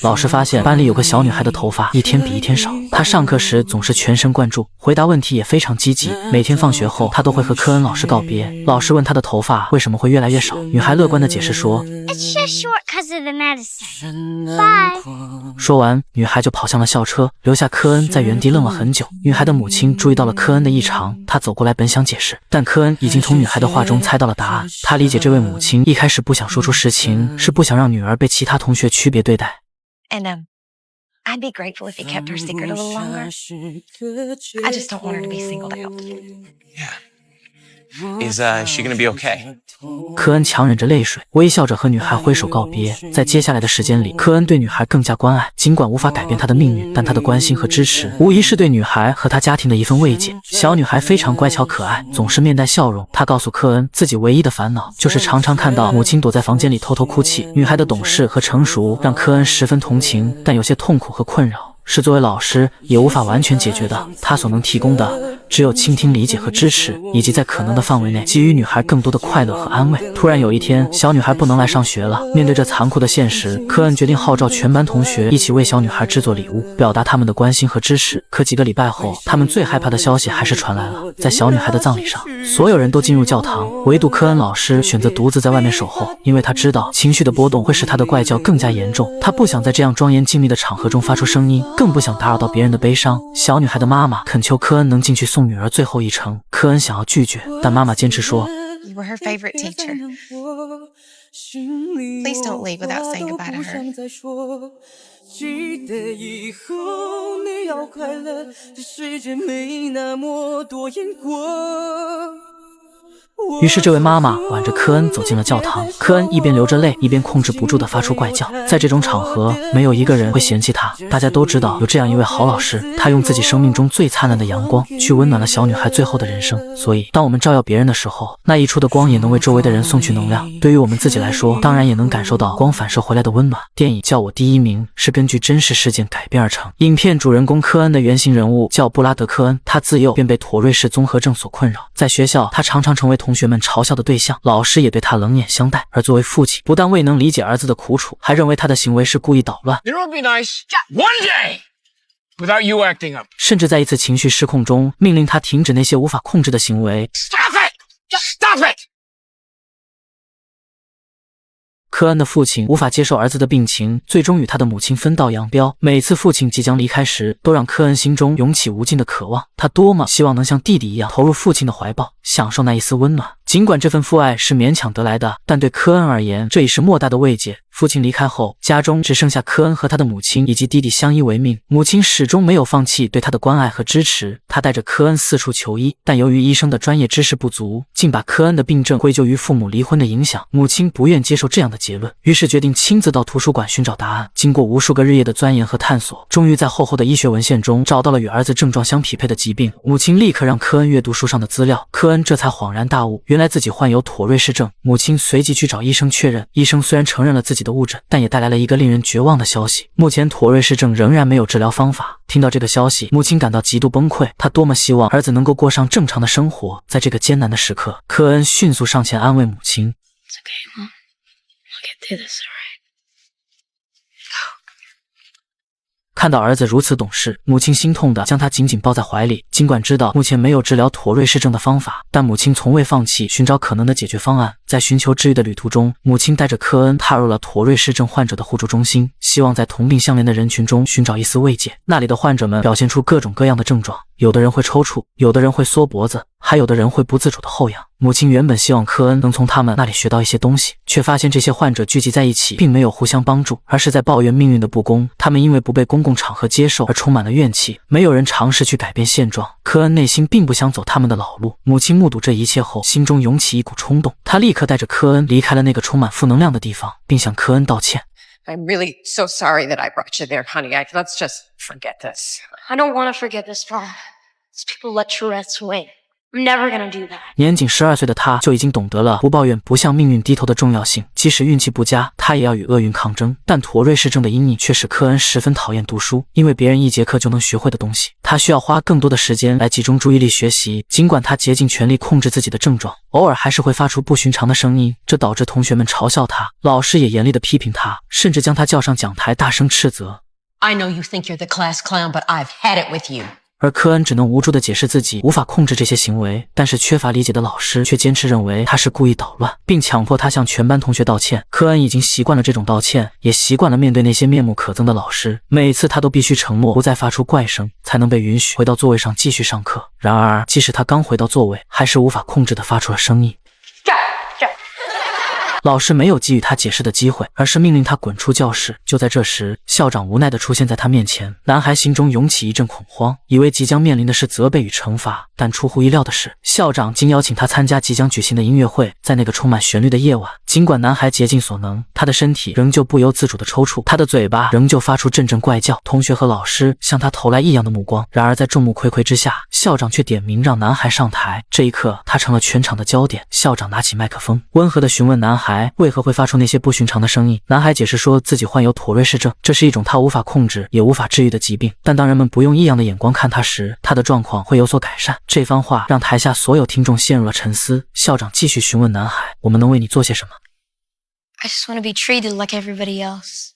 老师发现班里有个小女孩的头发一天比一天少，她上课时总是全神贯注，回答问题也非常积极。每天放学后，她都会和科恩老师告别。老师问她的头发为什么会越来越少，女孩乐观地解释说 It's just short because of the medicine. Bye. 说完，女孩就跑向了校车，留下科恩在原地愣了很久。女孩的母亲注意到了科恩的异常，她走过来本想解释，但科恩已经从女孩的话中猜到了答案。他理解这位母亲一开始不想说出实情，是不想让女儿被其他同学区别对待。And I'd be grateful if he kept her secret a little longer. I just don't want her to be singled out. Yeah. Is she gonna be okay? 科恩强忍着泪水，微笑着和女孩挥手告别。在接下来的时间里，科恩对女孩更加关爱，尽管无法改变她的命运，但他的关心和支持无疑是对女孩和她家庭的一份慰藉。小女孩非常乖巧可爱，总是面带笑容。她告诉科恩，自己唯一的烦恼就是常常看到母亲躲在房间里偷偷哭泣。女孩的懂事和成熟让科恩十分同情，但有些痛苦和困扰是作为老师也无法完全解决的。他所能提供的只有倾听、理解和支持，以及在可能的范围内给予女孩更多的快乐和安慰。突然有一天，小女孩不能来上学了。面对这残酷的现实，科恩决定号召全班同学一起为小女孩制作礼物，表达他们的关心和支持。可几个礼拜后，他们最害怕的消息还是传来了。在小女孩的葬礼上，所有人都进入教堂，唯独科恩老师选择独自在外面守候，因为他知道情绪的波动会使他的怪叫更加严重。他不想在这样庄严静谧的场合中发出声音，更不想打扰到别人的悲伤。小女孩的妈妈恳求科恩能进去送女儿最后一程，科恩想要拒绝，但妈妈坚持说 You were her favorite teacher. Please don't leave without saying goodbye to her. 记得以后你要快乐，这世界没那么多因果。于是这位妈妈挽着科恩走进了教堂，科恩一边流着泪，一边控制不住地发出怪叫。在这种场合，没有一个人会嫌弃他，大家都知道有这样一位好老师，他用自己生命中最灿烂的阳光去温暖了小女孩最后的人生。所以当我们照耀别人的时候，那一处的光也能为周围的人送去能量。对于我们自己来说，当然也能感受到光反射回来的温暖。电影《叫我第一名》是根据真实事件改编而成，影片主人公科恩的原型人物叫布拉德·科恩，他自幼便被妥瑞氏综合症所困扰，在学校他常常成为同学们嘲笑的对象，老师也对他冷眼相待。而作为父亲，不但未能理解儿子的苦楚，还认为他的行为是故意捣乱。It would be nice one day without you acting up. 甚至在一次情绪失控中，命令他停止那些无法控制的行为。Stop it! Just stop it! 科恩的父亲无法接受儿子的病情，最终与他的母亲分道扬镳。每次父亲即将离开时，都让科恩心中涌起无尽的渴望。他多么希望能像弟弟一样投入父亲的怀抱，享受那一丝温暖。尽管这份父爱是勉强得来的，但对科恩而言，这已是莫大的慰藉。父亲离开后，家中只剩下科恩和他的母亲以及弟弟相依为命。母亲始终没有放弃对他的关爱和支持，她带着科恩四处求医，但由于医生的专业知识不足，竟把科恩的病症归咎于父母离婚的影响。母亲不愿接受这样的结论，于是决定亲自到图书馆寻找答案。经过无数个日夜的钻研和探索，终于在厚厚的医学文献中找到了与儿子症状相匹配的疾病。母亲立刻让科恩阅读书上的资料，科恩这才恍然大悟，原来自己患有妥瑞氏症。母亲随即去找医生确认，医生虽然承认了自己的误诊，但也带来了一个令人绝望的消息：目前妥瑞氏症仍然没有治疗方法。听到这个消息，母亲感到极度崩溃，她多么希望儿子能够过上正常的生活。在这个艰难的时刻，科恩迅速上前安慰母亲。It's okay, Mom. We'll get through this, all right? 看到儿子如此懂事，母亲心痛地将他紧紧抱在怀里。尽管知道目前没有治疗妥瑞氏症的方法，但母亲从未放弃寻找可能的解决方案。在寻求治愈的旅途中，母亲带着科恩踏入了妥瑞氏症患者的互助中心，希望在同病相怜的人群中寻找一丝慰藉。那里的患者们表现出各种各样的症状，有的人会抽搐，有的人会缩脖子，还有的人会不自主的后仰。母亲原本希望科恩能从他们那里学到一些东西，却发现这些患者聚集在一起并没有互相帮助，而是在抱怨命运的不公。他们因为不被公共场合接受而充满了怨气，没有人尝试去改变现状。科恩内心并不想走他们的老路。母亲目睹这一切后，心中涌起一股冲动，她立刻带着科恩离开了那个充满负能量的地方，并向科恩道歉。 I'm really so sorry that I brought you there, honey. Let's just forget this. I don't want to forget this, Mom. These people let Tourette's win. I'm never gonna do that. 年仅12岁的他就已经懂得了不抱怨、不向命运低头的重要性。即使运气不佳，他也要与厄运抗争。但妥瑞氏症的阴影却使科恩十分讨厌读书，因为别人1节课就能学会的东西，他需要花更多的时间来集中注意力学习。尽管他竭尽全力控制自己的症状，偶尔还是会发出不寻常的声音，这导致同学们嘲笑他，老师也严厉地批评他，甚至将他叫上讲台大声斥责。I know you think you're the class clown, but I've had it with you. 而科恩只能无助地解释自己无法控制这些行为，但是缺乏理解的老师却坚持认为他是故意捣乱，并强迫他向全班同学道歉。科恩已经习惯了这种道歉，也习惯了面对那些面目可憎的老师，每次他都必须沉默，不再发出怪声，才能被允许回到座位上继续上课。然而，即使他刚回到座位，还是无法控制地发出了声音。老师没有给予他解释的机会，而是命令他滚出教室。就在这时，校长无奈地出现在他面前，男孩心中涌起一阵恐慌，以为即将面临的是责备与惩罚，但出乎意料的是，校长竟邀请他参加即将举行的音乐会。在那个充满旋律的夜晚，尽管男孩竭尽所能，他的身体仍旧不由自主地抽搐，他的嘴巴仍旧发出阵阵怪叫。同学和老师向他投来异样的目光，然而在众目睽睽之下，校长却点名让男孩上台。这一刻，他成了全场的焦点。校长拿起麦克风，温和地询问男孩为何会发出那些不寻常的声音。男孩解释说自己患有妥瑞氏症，这是一种他无法控制也无法治愈的疾病，但当人们不用异样的眼光看他时，他的状况会有所改善。这番话让台下所有听众陷入了沉思。校长继续询问男孩，我们能为你做些什么？ I just want to be treated like everybody else.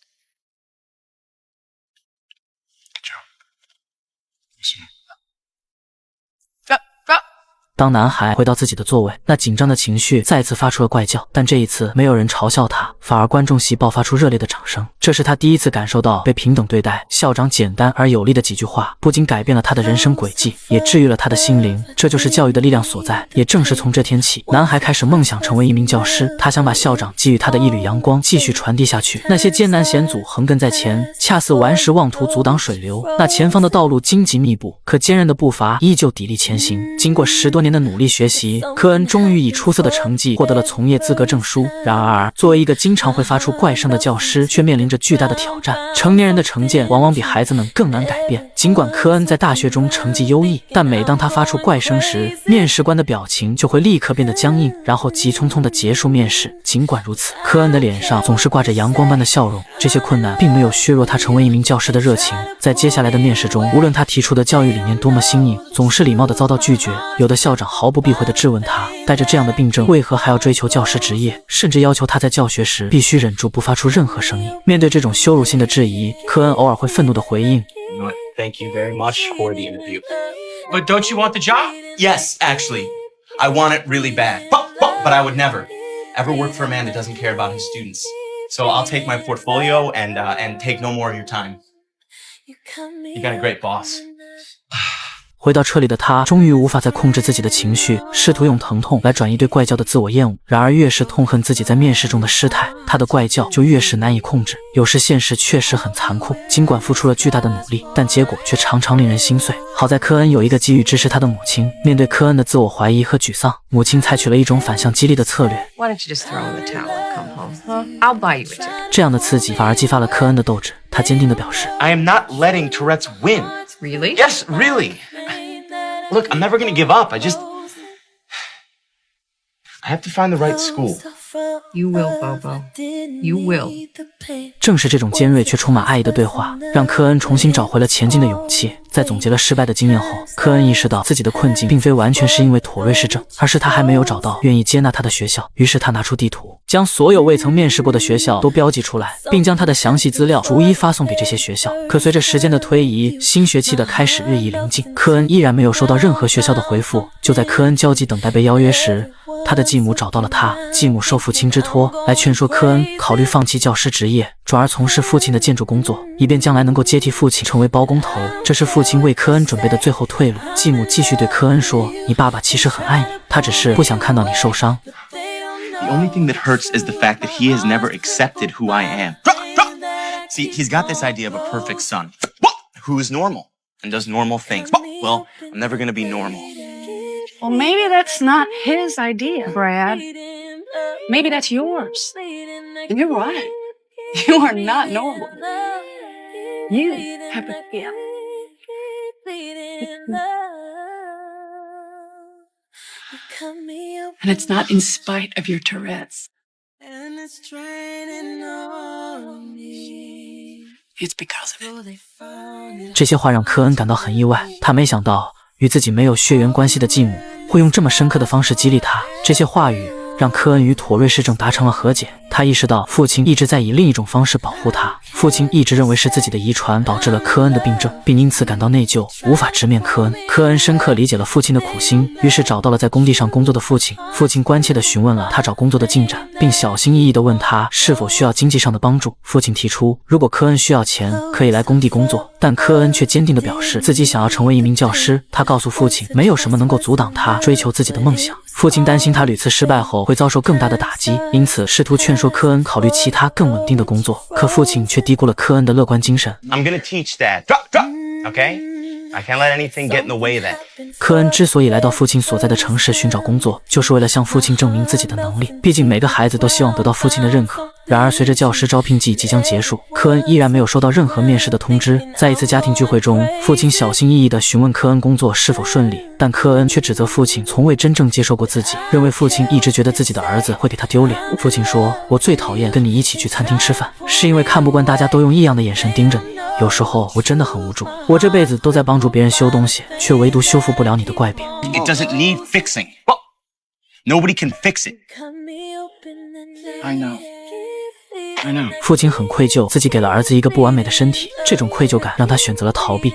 Go. 当男孩回到自己的座位，那紧张的情绪再次发出了怪叫，但这一次没有人嘲笑他，反而观众席爆发出热烈的掌声。这是他第一次感受到被平等对待。校长简单而有力的几句话，不仅改变了他的人生轨迹，也治愈了他的心灵。这就是教育的力量所在。也正是从这天起，男孩开始梦想成为一名教师，他想把校长给予他的一缕阳光继续传递下去。那些艰难险阻横亘在前，恰似顽石妄图阻挡水流。那前方的道路荆棘密布，可坚韧的步伐依旧砥砺前行。经过10多年的努力学习，科恩终于以出色的成绩获得了从业资格证书。然而，作为一个经常会发出怪声的教师，却面临着巨大的挑战。成年人的成见往往比孩子们更难改变。尽管科恩在大学中成绩优异，但每当他发出怪声时，面试官的表情就会立刻变得僵硬，然后急匆匆地结束面试。尽管如此，科恩的脸上总是挂着阳光般的笑容。这些困难并没有削弱他成为一名教师的热情。在接下来的面试中，无论他提出的教育理念多么新颖，总是礼貌地遭到拒绝。有的校长毫不避讳地质问他，带着这样的病症，为何还要追求教师职业，甚至要求他在教学时必须忍住不发出任何声音。面对这种羞辱性的质疑，科恩偶尔会愤怒地回应 Thank you very much for the interview. But don't you want the job? Yes, actually. I want it really bad. But I would never, ever work for a man that doesn't care about his students. So I'll take my portfolio and take no more of your time. You got a great boss. 回到车里的他终于无法再控制自己的情绪，试图用疼痛来转移对怪叫的自我厌恶。然而越是痛恨自己在面试中的失态，他的怪叫就越是难以控制。有时现实确实很残酷，尽管付出了巨大的努力，但结果却常常令人心碎。好在科恩有一个给予支持他的母亲。面对科恩的自我怀疑和沮丧，母亲采取了一种反向激励的策略。 Why don't you just throw in the towel and come home? Huh? I'll buy you a ticket. 这样的刺激反而激发了科恩的斗志。他坚定地表示 I am not letting Tourette's win. Really? Yes, really. Look, I'm never gonna give up. I have to find the right school. You will, Bobo. You will. 正是这种尖锐却充满爱意的对话，让科恩重新找回了前进的勇气。在总结了失败的经验后，科恩意识到自己的困境并非完全是因为妥瑞氏症，而是他还没有找到愿意接纳他的学校。于是他拿出地图，将所有未曾面试过的学校都标记出来，并将他的详细资料逐一发送给这些学校。可随着时间的推移，新学期的开始日益临近，科恩依然没有收到任何学校的回复。就在科恩焦急等待被邀约时，他的继母找到了他。继母受父亲之托来劝说科恩考虑放弃教师职业，转而从事父亲的建筑工作，以便将来能够接替父亲成为包工头。这是父亲为科恩准备的最后退路。继母继续对科恩说，你爸爸其实很爱你，他只是不想看到你受伤。 The only thing that hurts is the fact that he has never accepted who I am. See, he's got this idea of a perfect son who is normal and does normal things. Well, I'm never gonna be normal. Well, maybe that's not his idea, Brad. Maybe that's yours. And you're right. You are not normal. You have a gift. And it's not in spite of your Tourette's. It's because of it. 这些话让科恩感到很意外，他没想到与自己没有血缘关系的继母会用这么深刻的方式激励他。这些话语让科恩与妥瑞氏症达成了和解。他意识到父亲一直在以另一种方式保护他，父亲一直认为是自己的遗传导致了科恩的病症，并因此感到内疚，无法直面科恩。科恩深刻理解了父亲的苦心，于是找到了在工地上工作的父亲。父亲关切地询问了他找工作的进展，并小心翼翼地问他是否需要经济上的帮助。父亲提出，如果科恩需要钱，可以来工地工作，但科恩却坚定地表示自己想要成为一名教师。他告诉父亲，没有什么能够阻挡他追求自己的梦想。父亲担心他屡次失败后会遭受更大的打击，因此试图劝说科恩考虑其他更稳定的工作，可父亲却低估了科恩的乐观精神。I'm gonna teach Dad. Drop. Okay? I can't let anything get in the way of that. 科恩之所以来到父亲所在的城市寻找工作，就是为了向父亲证明自己的能力。毕竟每个孩子都希望得到父亲的认可。然而，随着教师招聘季即将结束，科恩依然没有收到任何面试的通知。在一次家庭聚会中，父亲小心翼翼地询问科恩工作是否顺利，但科恩却指责父亲从未真正接受过自己，认为父亲一直觉得自己的儿子会给他丢脸。父亲说：“我最讨厌跟你一起去餐厅吃饭，是因为看不惯大家都用异样的眼神盯着你。有时候我真的很无助，我这辈子都在帮助别人修东西，却唯独修复不了你的怪病。” It doesn't need fixing. Nobody can fix it. I know. 父亲很愧疚，自己给了儿子一个不完美的身体，这种愧疚感让他选择了逃避。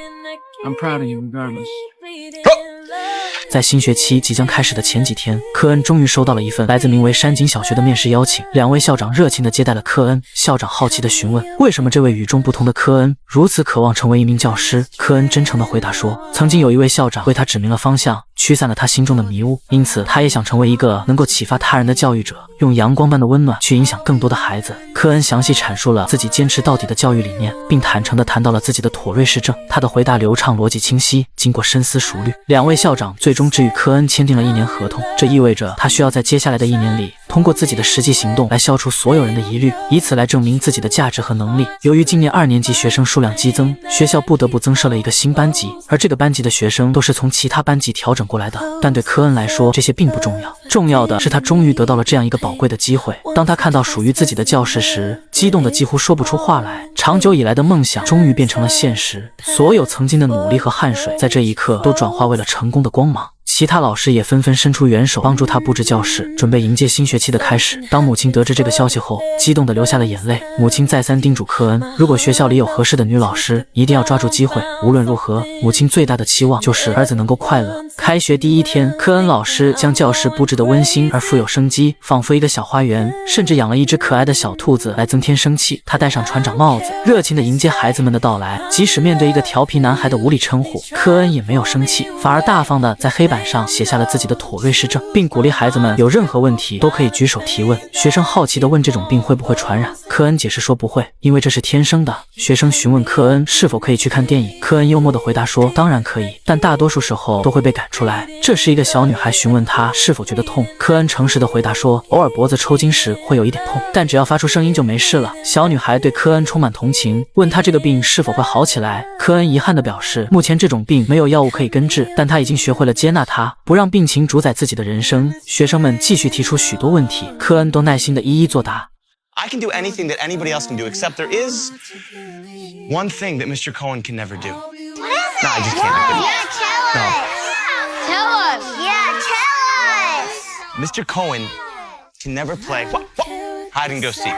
I'm proud of you regardless. 在新学期即将开始的前几天，科恩终于收到了一份来自名为山景小学的面试邀请。两位校长热情地接待了科恩。校长好奇地询问，为什么这位与众不同的科恩如此渴望成为一名教师？科恩真诚地回答说，曾经有一位校长为他指明了方向，驱散了他心中的迷雾，因此他也想成为一个能够启发他人的教育者，用阳光般的温暖去影响更多的孩子。科恩详细阐述了自己坚持到底的教育理念，并坦诚地谈到了自己的妥瑞氏症。他的回答流畅，逻辑清晰，经过深思熟虑。两位校长最终只与科恩签订了1年合同，这意味着他需要在接下来的1年里，通过自己的实际行动来消除所有人的疑虑，以此来证明自己的价值和能力。由于今年2年级学生数量激增，学校不得不增设了一个新班级，而这个班级的学生都是从其他班级调整过来的。但对科恩来说，这些并不重要，重要的是他终于得到了这样一个宝贵的机会。当他看到属于自己的教室时，激动得几乎说不出话来。长久以来的梦想终于变成了现实，所有曾经的努力和汗水，在这一刻都转化为了成功的光芒。其他老师也纷纷伸出援手，帮助他布置教室，准备迎接新学期的开始。当母亲得知这个消息后，激动地流下了眼泪。母亲再三叮嘱科恩，如果学校里有合适的女老师，一定要抓住机会。无论如何，母亲最大的期望就是儿子能够快乐。开学第1天，科恩老师将教室布置得温馨而富有生机，仿佛一个小花园，甚至养了一只可爱的小兔子来增添生气。他戴上船长帽子，热情地迎接孩子们的到来。即使面对一个调皮男孩的无理称呼，科恩也没有生气，反而大方地在黑板上写下了自己的妥瑞氏症，并鼓励孩子们有任何问题都可以举手提问。学生好奇地问这种病会不会传染，科恩解释说不会，因为这是天生的。学生询问科恩是否可以去看电影，科恩幽默地回答说当然可以，但大多数时候都会被赶出来。这时一个小女孩询问他是否觉得痛，科恩诚实地回答说偶尔脖子抽筋时会有一点痛，但只要发出声音就没事了。小女孩对科恩充满同情，问他这个病是否会好起来。科恩遗憾地表示目前这种病没有药物可以根治，但他已经学会了接纳它，不让病情主宰自己的人生。学生们继续提出许多问题，科恩都耐心地一一作答。I can do anything that anybody else can do, except there is one thing that Mr. Cohen can never do. What is it? No, I just can't. Yeah, tell us. Tell us. Yeah, tell us. Mr. Cohen can never play hide and go seek.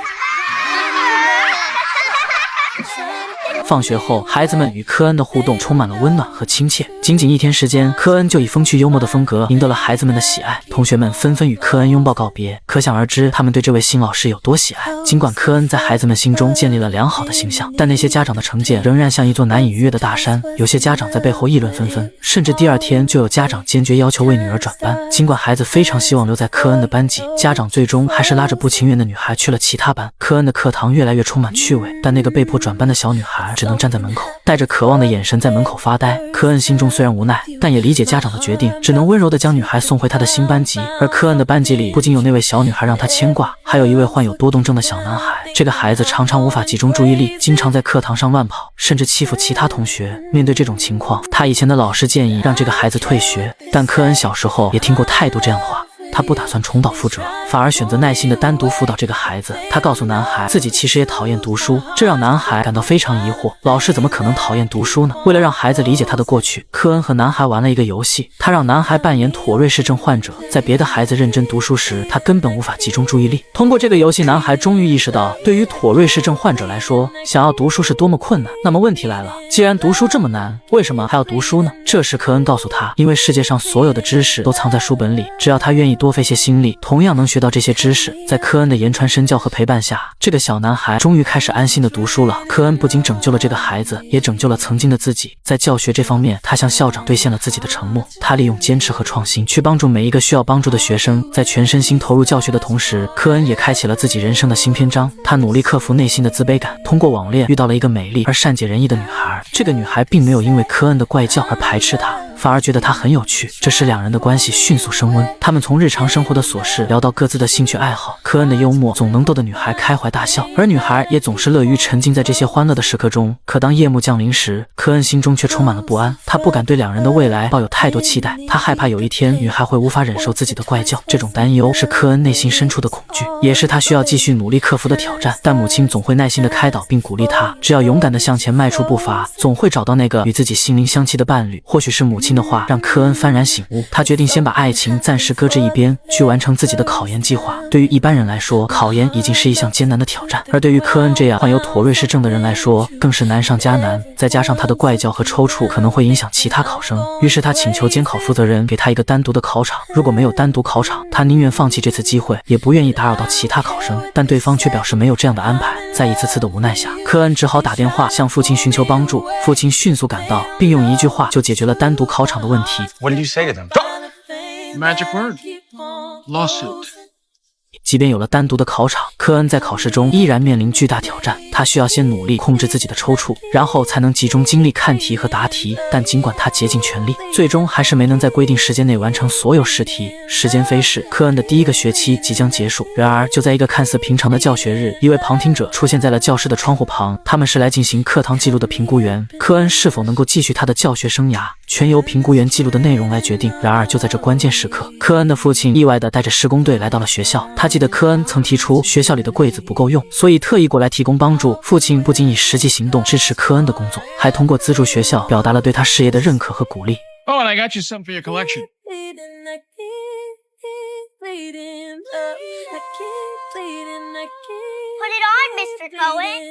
放学后，孩子们与科恩的互动充满了温暖和亲切。仅仅1天时间，科恩就以风趣幽默的风格赢得了孩子们的喜爱。同学们纷纷与科恩拥抱告别，可想而知他们对这位新老师有多喜爱。尽管科恩在孩子们心中建立了良好的形象，但那些家长的成见仍然像一座难以逾越的大山。有些家长在背后议论纷纷，甚至第2天就有家长坚决要求为女儿转班。尽管孩子非常希望留在科恩的班级，家长最终还是拉着不情愿的女孩去了其他班。科恩的课堂越来越充满趣味，但那个被迫转班的小女孩只能站在门口，带着渴望的眼神在门口发呆。科恩心中虽然无奈，但也理解家长的决定，只能温柔地将女孩送回她的新班级。而科恩的班级里不仅有那位小女孩让他牵挂，还有一位患有多动症的小男孩。这个孩子常常无法集中注意力，经常在课堂上乱跑，甚至欺负其他同学。面对这种情况，他以前的老师建议让这个孩子退学，但科恩小时候也听过太多这样的话。他不打算重蹈覆辙，反而选择耐心的单独辅导这个孩子。他告诉男孩自己其实也讨厌读书，这让男孩感到非常疑惑，老师怎么可能讨厌读书呢？为了让孩子理解他的过去，科恩和男孩玩了一个游戏，他让男孩扮演妥瑞氏症患者，在别的孩子认真读书时，他根本无法集中注意力。通过这个游戏，男孩终于意识到，对于妥瑞氏症患者来说，想要读书是多么困难。那么问题来了，既然读书这么难，为什么还要读书呢？这时科恩告诉他，因为世界上所有的知识都藏在书本里，只要他愿意多费些心力，同样能学到这些知识。在科恩的言传身教和陪伴下，这个小男孩终于开始安心的读书了。科恩不仅拯救了这个孩子，也拯救了曾经的自己。在教学这方面，他向校长兑现了自己的承诺。他利用坚持和创新去帮助每一个需要帮助的学生。在全身心投入教学的同时，科恩也开启了自己人生的新篇章。他努力克服内心的自卑感，通过网恋遇到了一个美丽而善解人意的女孩。这个女孩并没有因为科恩的怪叫而排斥他，反而觉得他很有趣，这使两人的关系迅速升温。他们从日常生活的琐事聊到各自的兴趣爱好，科恩的幽默总能逗得女孩开怀大笑，而女孩也总是乐于沉浸在这些欢乐的时刻中。可当夜幕降临时，科恩心中却充满了不安，他不敢对两人的未来抱有太多期待，他害怕有一天女孩会无法忍受自己的怪叫。这种担忧是科恩内心深处的恐惧，也是他需要继续努力克服的挑战。但母亲总会耐心地开导并鼓励他，只要勇敢地向前迈出步伐，总会找到那个与自己心灵相契的伴侣。或许是母亲的话让科恩幡然醒悟，他决定先把爱情暂时搁置一边，去完成自己的考研计划。对于一般人来说，考研已经是一项艰难的挑战，而对于科恩这样患有妥瑞氏症的人来说，更是难上加难。再加上他的怪叫和抽搐可能会影响其他考生，于是他请求监考负责人给他一个单独的考场。如果没有单独考场，他宁愿放弃这次机会，也不愿意打扰到其他考生。但对方却表示没有这样的安排。在一次次的无奈下，科恩只好打电话向父亲寻求帮助。父亲迅速赶到，并用一句话就解决了单独考场的问题。What did you say to them? Magic word. Lawsuit. 即便有了单独的考场，科恩在考试中依然面临巨大挑战。他需要先努力控制自己的抽搐，然后才能集中精力看题和答题。但尽管他竭尽全力，最终还是没能在规定时间内完成所有试题。时间飞逝，科恩的第一个学期即将结束。然而，就在一个看似平常的教学日，一位旁听者出现在了教室的窗户旁。他们是来进行课堂记录的评估员。科恩是否能够继续他的教学生涯，全由评估员记录的内容来决定。然而，就在这关键时刻，科恩的父亲意外地带着施工队来到了学校。他记得科恩曾提出学校里的柜子不够用，所以特意过来提供帮助。父亲不仅以实际行动支持科恩的工作，还通过资助学校表达了对他事业的认可和鼓励。Oh, and I got you something for your collection. Put it on, Mr. Cohen.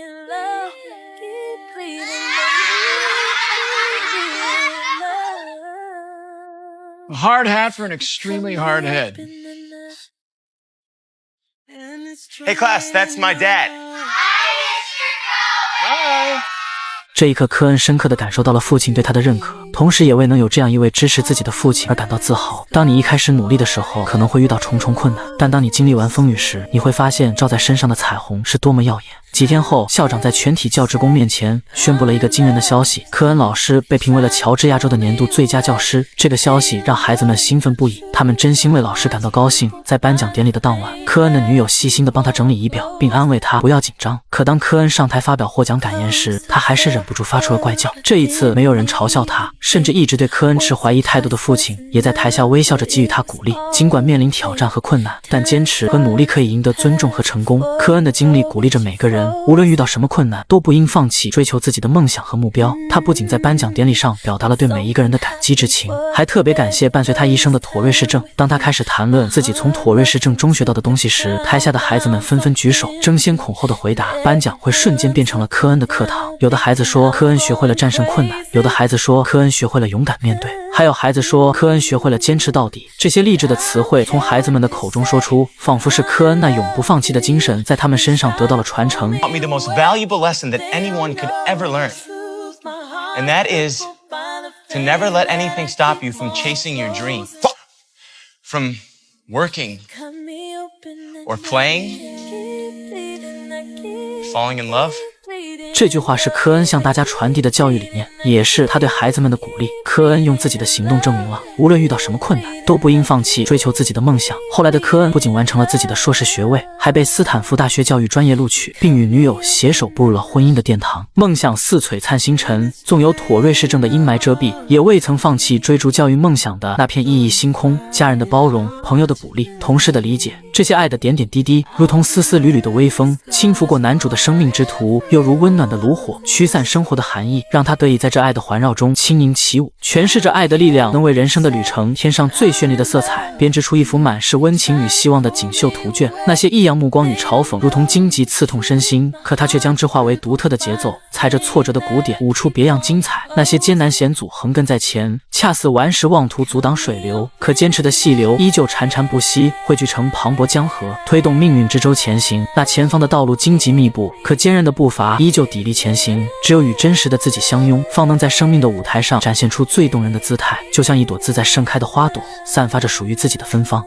A hard hat for an extremely hard head. Hey class, that's my dad. Hi. 这一刻，科恩深刻地感受到了父亲对他的认可，同时也为能有这样一位支持自己的父亲而感到自豪。当你一开始努力的时候，可能会遇到重重困难，但当你经历完风雨时，你会发现照在身上的彩虹是多么耀眼。几天后，校长在全体教职工面前宣布了一个惊人的消息：科恩老师被评为了乔治亚州的年度最佳教师。这个消息让孩子们兴奋不已，他们真心为老师感到高兴。在颁奖典礼的当晚，科恩的女友细心地帮他整理仪表，并安慰他不要紧张。可当科恩上台发表获奖感言时，他还是忍不住发出了怪叫。这一次，没有人嘲笑他，甚至一直对科恩持怀疑态度的父亲也在台下微笑着给予他鼓励。尽管面临挑战和困难，但坚持和努力可以赢得尊重和成功。科恩的经历鼓励着每个人，无论遇到什么困难，都不应放弃追求自己的梦想和目标。他不仅在颁奖典礼上表达了对每一个人的感激之情，还特别感谢伴随他一生的妥瑞氏症。当他开始谈论自己从妥瑞氏症中学到的东西时，台下的孩子们纷纷举手，争先恐后的回答。颁奖会瞬间变成了科恩的课堂。有的孩子说科恩学会了战胜困难，有的孩子说科恩学会了勇敢面对，还有孩子说科恩学会了坚持到底。这些励志的词汇从孩子们的口中说出，仿佛是科恩那永不放弃的精神在他们身上得到了传承。Taught me the most valuable lesson that anyone could ever learn. And that is to never let anything stop you from chasing your dream. From working or playing, falling in love. 这句话是科恩向大家传递的教育理念，也是他对孩子们的鼓励。科恩用自己的行动证明了，无论遇到什么困难，都不应放弃追求自己的梦想。后来的科恩不仅完成了自己的硕士学位，还被斯坦福大学教育专业录取，并与女友携手步入了婚姻的殿堂。梦想似璀璨星辰，纵有妥瑞氏症的阴霾遮蔽，也未曾放弃追逐教育梦想的那片熠熠星空。家人的包容，朋友的鼓励，同事的理解，这些爱的点点滴滴，如同丝丝缕缕的微风，轻拂过男主的生命之途，又如温暖的炉火，驱散生活的寒意，让他得以在这爱的环绕中轻盈起舞，诠释着爱的力量能为人生的旅程添上最绚丽的色彩，编织出一幅满是温情与希望的锦绣图卷。那些异样目光与嘲讽，如同荆棘刺痛身心，可他却将之化为独特的节奏，踩着挫折的鼓点，舞出别样精彩。那些艰难险阻横亘在前，恰似顽石妄图阻挡水流，可坚持的细流依旧潺潺不息，汇聚成磅礴江河，推动命运之舟前行。那前方的道路荆棘密布，可坚韧的步伐依旧砥砺前行。只有与真实的自己相拥，方能在生命的舞台上展现出最动人的姿态，就像一朵自在盛开的花朵，散发着属于自己的芬芳。